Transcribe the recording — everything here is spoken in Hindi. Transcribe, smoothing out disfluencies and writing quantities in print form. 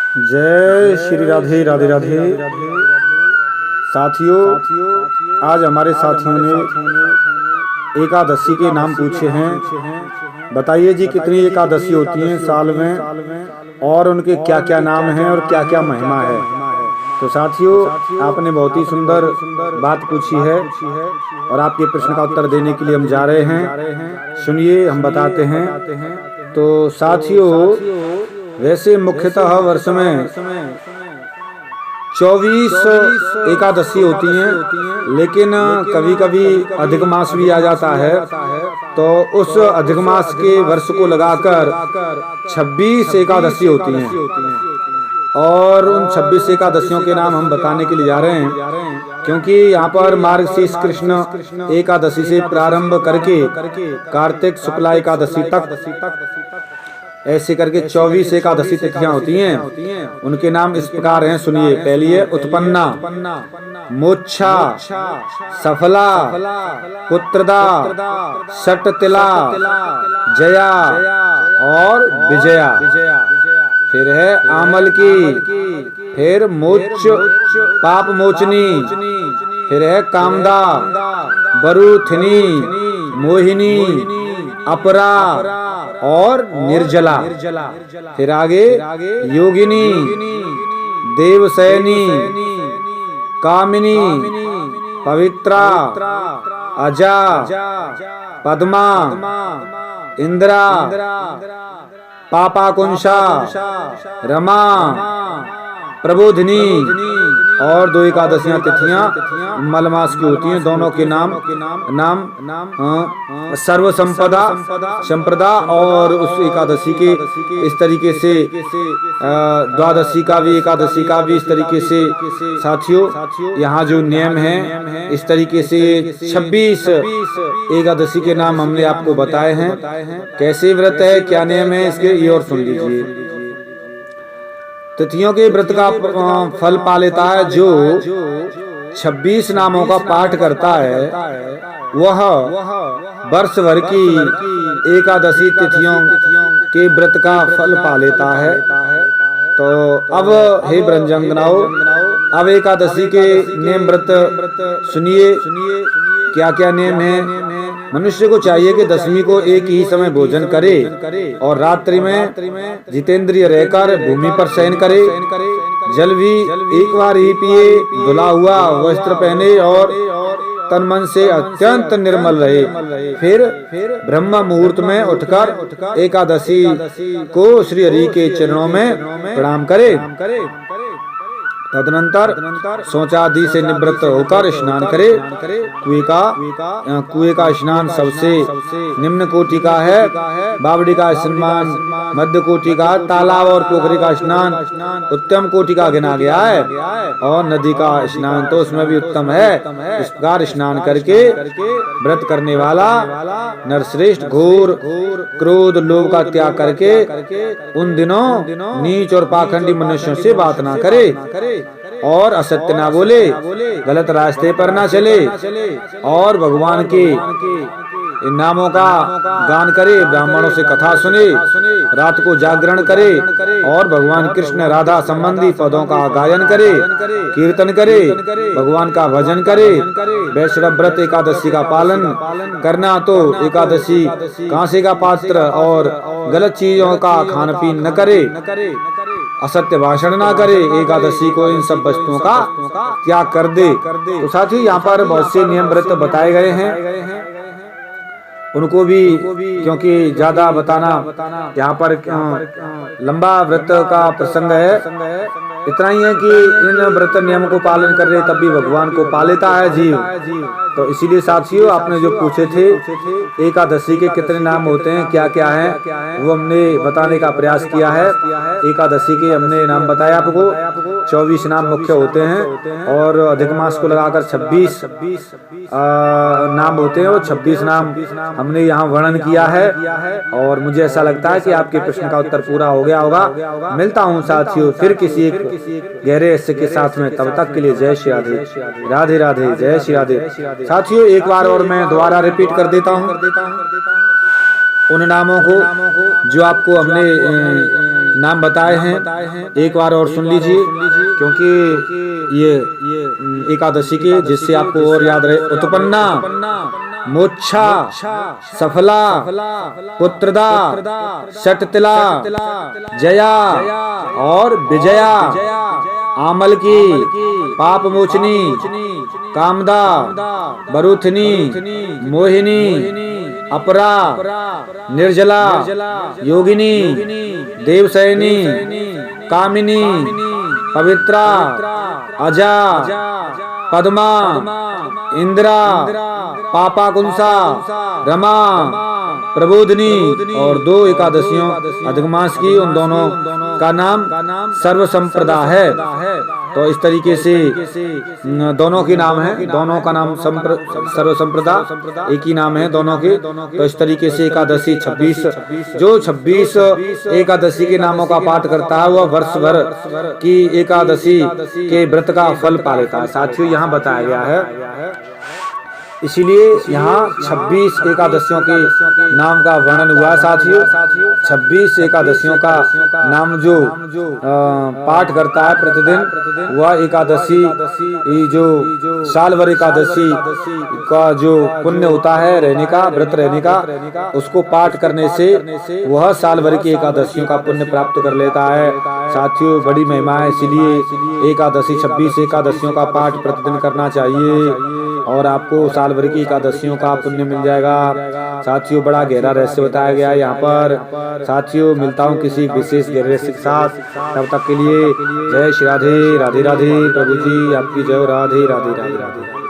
जय श्री राधे राधे राधे। साथियों, आज हमारे साथियों ने एकादशी के नाम पूछे हैं। बताइए जी, कितनी एकादशी होती हैं साल में और उनके क्या क्या नाम हैं और क्या क्या महिमा है। तो साथियों, आपने बहुत ही सुंदर बात पूछी है और आपके प्रश्न का उत्तर देने के लिए हम जा रहे हैं। सुनिए, हम बताते हैं। तो साथियों, वैसे मुख्यतः वर्ष में 24 एकादशी होती हैं, लेकिन कभी कभी अधिक मास भी आ जाता है, तो उस अधिक मास के वर्ष को लगाकर 26 एकादशी होती हैं। और उन 26 एकादशियों के नाम हम बताने के लिए जा रहे हैं, क्योंकि यहाँ पर मार्गशीर्ष कृष्ण एकादशी से प्रारंभ करके कार्तिक शुक्ला एकादशी तक ऐसे करके 24 एकादशी तिथियां होती हैं। उनके नाम इस प्रकार हैं, सुनिए। पहली है उत्पन्ना, मोक्षा, सफला, पुत्रदा, सटतिला, जया और विजया। फिर है आमल की, फिर मोच पाप मोचनी, फिर है कामदा, बरूथिनी, मोहिनी, अपरा और निर्जला। फिर आगे योगिनी, देवसैनी, कामिनी, पवित्रा, अजा, पद्मा, इंद्रा, पापाकुंशा, रमा, प्रबोधिनी। और 2 एकादशियां तिथियां मलमास की होती हैं। दोनों के नाम सर्व संपदा और उस एकादशी के इस तरीके से द्वादशी का भी, एकादशी का भी इस तरीके से। साथियों, यहाँ जो नियम है, इस तरीके से 26 एकादशी के नाम हमने आपको बताए हैं। कैसे व्रत है, क्या नियम है, इसके ये और सुन लीजिए। तिथियों के व्रत का फल पा लेता है जो 26 नामों का पाठ करता है, वह वर्ष भर की एकादशी तिथियों के व्रत का फल पा लेता है। तो अब हे ब्रजंगनाओं, अब एकादशी के नियम व्रत सुनिए। क्या क्या नियम है। मनुष्य को चाहिए कि दशमी को एक ही समय भोजन करे और रात्रि में जितेंद्रिय रहकर भूमि पर शयन करे। जल भी एक बार ही पिए, धुला हुआ वस्त्र पहने और तन मन से अत्यंत निर्मल रहे। फिर ब्रह्म मुहूर्त में उठकर एकादशी को श्री हरि के चरणों में प्रणाम करे। तदनंतर शौचादि से निवृत्त होकर स्नान करे। कुएं का स्नान सबसे निम्न कोटि का है। बावड़ी का स्नान मध्य कोटि का, तालाब और पोखरी का स्नान उत्तम कोटि का गिना गया है, और नदी का स्नान तो उसमें भी उत्तम है। इस प्रकार स्नान करके व्रत करने वाला नरश्रेष्ठ घोर क्रोध लोभ का त्याग करके उन दिनों नीच और पाखंडी मनुष्यों से बात ना करे और असत्य ना बोले, गलत रास्ते पर ना चले और भगवान के इन नामों का गान करे, ब्राह्मणों से कथा सुने, रात को जागरण करे और भगवान कृष्ण राधा संबंधी पदों का गायन करे, कीर्तन करे, भगवान का भजन करे। वैष्णव व्रत एकादशी का पालन करना, तो एकादशी कांसे का पात्र और गलत चीजों का खान पीन न करे, असत्य भाषण ना करे, एकादशी को इन सब वस्तुओं का त्याग कर दे। तो साथियों, यहाँ पर बहुत से नियम व्रत बताए गए हैं, उनको भी क्योंकि ज्यादा बताना यहाँ पर लंबा व्रत का प्रसंग है। इतना ही है कि इन व्रत नियम को पालन कर रहे तब भी भगवान को पा लेता है जीव। तो इसीलिए साथियों, आपने जो पूछे थे एकादशी के कितने नाम होते हैं, क्या क्या हैं, वो हमने बताने का प्रयास किया है। एकादशी के हमने नाम बताया आपको। 24 नाम मुख्य होते हैं और अधिक मास को लगाकर 26 नाम होते हैं और 26 नाम हमने यहाँ वर्णन किया है। और मुझे ऐसा लगता है कि आपके प्रश्न का उत्तर पूरा हो गया होगा। मिलता हूँ साथियों फिर किसी एक गहरे रहस्य के साथ में। तब तक के लिए जय श्री राधे, राधे राधे, जय श्री राधे। साथियों, एक बार और मैं दोबारा रिपीट कर देता हूँ उन नामों को जो आपको हमने नाम बताए हैं, एक बार और सुन लीजिए, क्योंकि ये एकादशी के, जिससे आपको और याद रहे। उत्पन्ना, मोक्षा, सफला, पुत्रदा, षटतिला, जया और विजया, आमल की, पाप मोचनी, कामदा, बरूथनी, मोहिनी, अपरा, निर्जला, योगिनी, देवसैनी, कामिनी, पवित्रा, अजा, पद्मा, इंदिरा, पापाकुंसा, रमा, प्रबोधिनी, और 2 एकादशियों अधिक मास की, उन दोनों का नाम सर्व संप्रदा है। तो इस तरीके से दोनों के नाम है, दोनों का नाम सर्व संप्रदा, एक ही नाम है दोनों के। तो इस तरीके से एकादशी 26, जो 26 एकादशी के नामों का पाठ करता है, वह वर्ष भर की एकादशी के व्रत का फल पा लेता है। साथियों, यहाँ बताया गया है, इसीलिए यहाँ 26 एकादशियों के नाम का वर्णन हुआ है। साथियों, 26 एकादशियों का नाम जो पाठ करता है प्रतिदिन, वह एकादशी, जो साल भर एकादशी का जो पुण्य होता है रहने का, व्रत रहने का, उसको पाठ करने से वह साल भर की एकादशियों का पुण्य प्राप्त कर लेता है। साथियों, बड़ी महिमा है, इसीलिए एकादशी 26 एकादशियों का पाठ प्रतिदिन करना चाहिए और आपको साल भर की एकादशियों का पुण्य मिल जाएगा। साथियों, बड़ा गहरा रहस्य बताया गया है यहाँ पर। साथियों, मिलता हूँ किसी विशेष गहरे रहस्य के साथ, तब तक के लिए जय श्री राधे, राधे राधे। प्रभु जी आपकी जय, राधे राधे, राधे राधे।